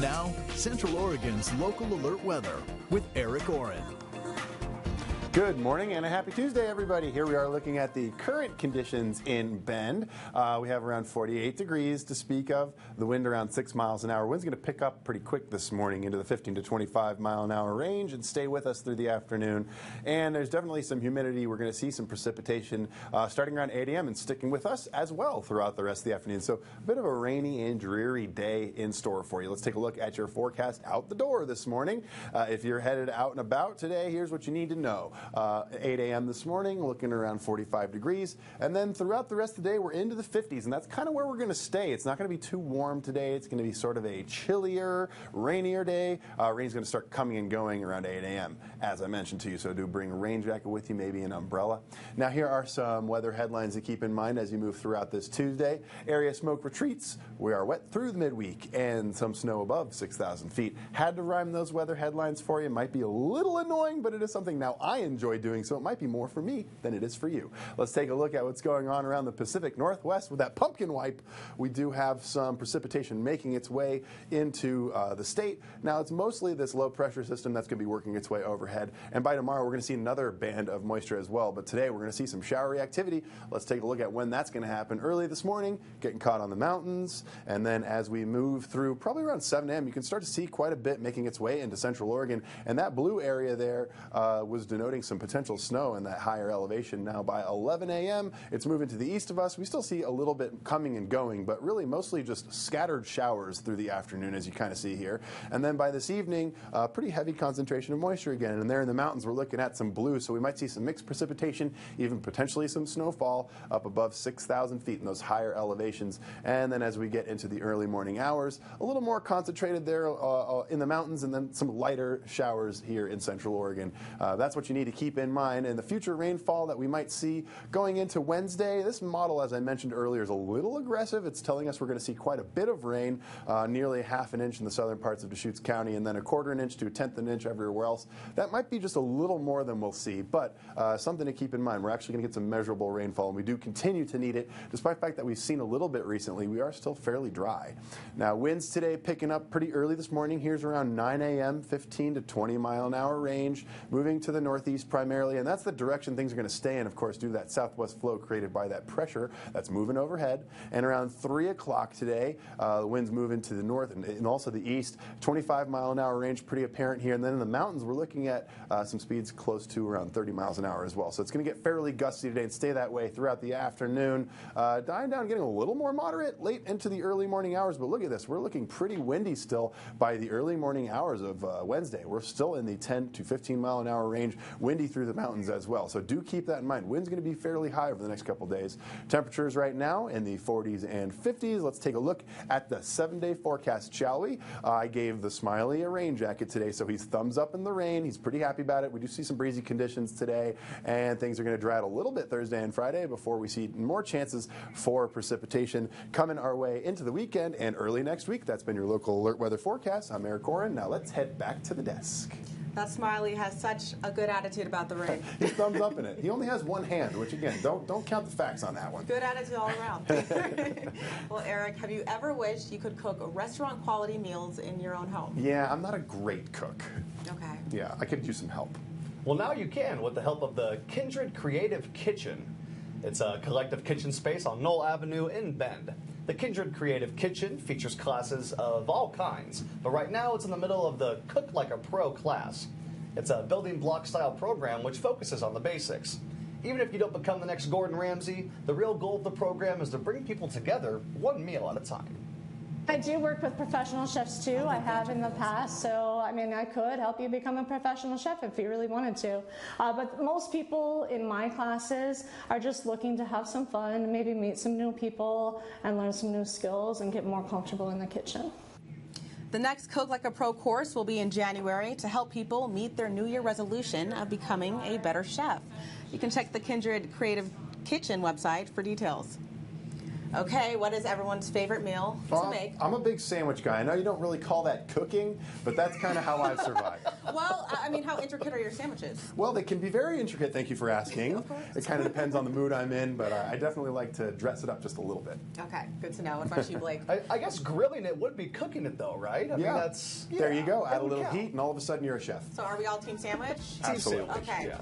Now, Central Oregon's local alert weather with Eric Oren. Good morning and a happy Tuesday, everybody. Here we are looking at the current conditions in Bend. We have around 48 degrees to speak of. The wind around 6 miles an hour. Wind's going to pick up pretty quick this morning into the 15 to 25 mile an hour range and stay with us through the afternoon. And there's definitely some humidity. We're going to see some precipitation starting around 8 a.m. and sticking with us as well throughout the rest of the afternoon. So a bit of a rainy and dreary day in store for you. Let's take a look at your forecast out the door this morning. If you're headed out and about today, here's what you need to know. 8 a.m. this morning, looking around 45 degrees. And then throughout the rest of the day, we're into the 50s. And that's kind of where we're going to stay. It's not going to be too warm today. It's going to be sort of a chillier, rainier day. Rain's going to start coming and going around 8 a.m., as I mentioned to you. So do bring a rain jacket with you, maybe an umbrella. Now, here are some weather headlines to keep in mind as you move throughout this Tuesday. Area smoke retreats. We are wet through the midweek and some snow above 6,000 feet. Had to rhyme those weather headlines for you. Might be a little annoying, but it is something now I enjoy doing, so it might be more for me than it is for you. Let's take a look at what's going on around the Pacific Northwest with that pumpkin wipe. We do have some precipitation making its way into the state. Now, it's mostly this low pressure system that's going to be working its way overhead, and by tomorrow we're going to see another band of moisture as well. But today we're going to see some showery activity. Let's take a look at when that's going to happen. Early this morning, getting caught on the mountains, and then as we move through probably around 7 a.m., you can start to see quite a bit making its way into Central Oregon, and that blue area there was denoting some potential snow in that higher elevation. Now by 11 a.m. it's moving to the east of us. We still see a little bit coming and going, but really mostly just scattered showers through the afternoon, as you kind of see here. And then by this evening, pretty heavy concentration of moisture again. And there in the mountains, we're looking at some blue, so we might see some mixed precipitation, even potentially some snowfall up above 6,000 feet in those higher elevations. And then as we get into the early morning hours, a little more concentrated there in the mountains, and then some lighter showers here in Central Oregon. That's what you need to keep in mind. And the future rainfall that we might see going into Wednesday, this model, as I mentioned earlier, is a little aggressive. It's telling us we're going to see quite a bit of rain, nearly half an inch in the southern parts of Deschutes County, and then a quarter an inch to a tenth an inch everywhere else. That might be just a little more than we'll see, but something to keep in mind. We're actually going to get some measurable rainfall, and we do continue to need it. Despite the fact that we've seen a little bit recently, we are still fairly dry. Now, winds today picking up pretty early this morning. Here's around 9 a.m., 15 to 20 mile an hour range, moving to the northeast primarily, and that's the direction things are going to stay in, of course, due to that southwest flow created by that pressure that's moving overhead. And around 3 o'clock today, the winds move into the north and also the east. 25 mile an hour range, pretty apparent here. And then in the mountains, we're looking at some speeds close to around 30 miles an hour as well. So it's going to get fairly gusty today and stay that way throughout the afternoon. Dying down, getting a little more moderate late into the early morning hours. But look at this. We're looking pretty windy still by the early morning hours of Wednesday. We're still in the 10 to 15 mile an hour range, windy through the mountains as well. So do keep that in mind. Wind's going to be fairly high over the next couple days. Temperatures right now in the 40s and 50s. Let's take a look at the 7-day forecast, shall we? I gave the Smiley a rain jacket today, so he's thumbs up in the rain. He's pretty happy about it. We do see some breezy conditions today, and things are going to dry out a little bit Thursday and Friday before we see more chances for precipitation coming our way into the weekend and early next week. That's been your local alert weather forecast. I'm Eric Oren. Now let's head back to the desk. That Smiley has such a good attitude about the rain. He's thumbs up in it. He only has one hand, which again, don't count the facts on that one. Good attitude all around. Well, Eric, have you ever wished you could cook restaurant quality meals in your own home? Yeah, I'm not a great cook. Okay. Yeah, I could use some help. Well, now you can with the help of the Kindred Creative Kitchen. It's a collective kitchen space on Knoll Avenue in Bend. The Kindred Creative Kitchen features classes of all kinds, but right now it's in the middle of the Cook Like a Pro class. It's a building block style program which focuses on the basics. Even if you don't become the next Gordon Ramsay, the real goal of the program is to bring people together one meal at a time. I do work with professional chefs too. I have in the past, so I mean, I could help you become a professional chef if you really wanted to. But most people in my classes are just looking to have some fun, maybe meet some new people and learn some new skills and get more comfortable in the kitchen. The next Cook Like a Pro course will be in January to help people meet their New Year resolution of becoming a better chef. You can check the Kindred Creative Kitchen website for details. Okay, what is everyone's favorite meal to make? I'm a big sandwich guy. I know you don't really call that cooking, but that's kind of how I've survived. Well, I mean, how intricate are your sandwiches? Well, they can be very intricate, thank you for asking. Of course. It kind of depends on the mood I'm in, but I definitely like to dress it up just a little bit. Okay, good to know. What about you, Blake? I guess grilling it would be cooking it, though, right? I mean, that's... There you go. that Add a would little count. heat, and all of a sudden you're a chef. So are we all team sandwich? Absolutely. Sandwich, Okay. yeah.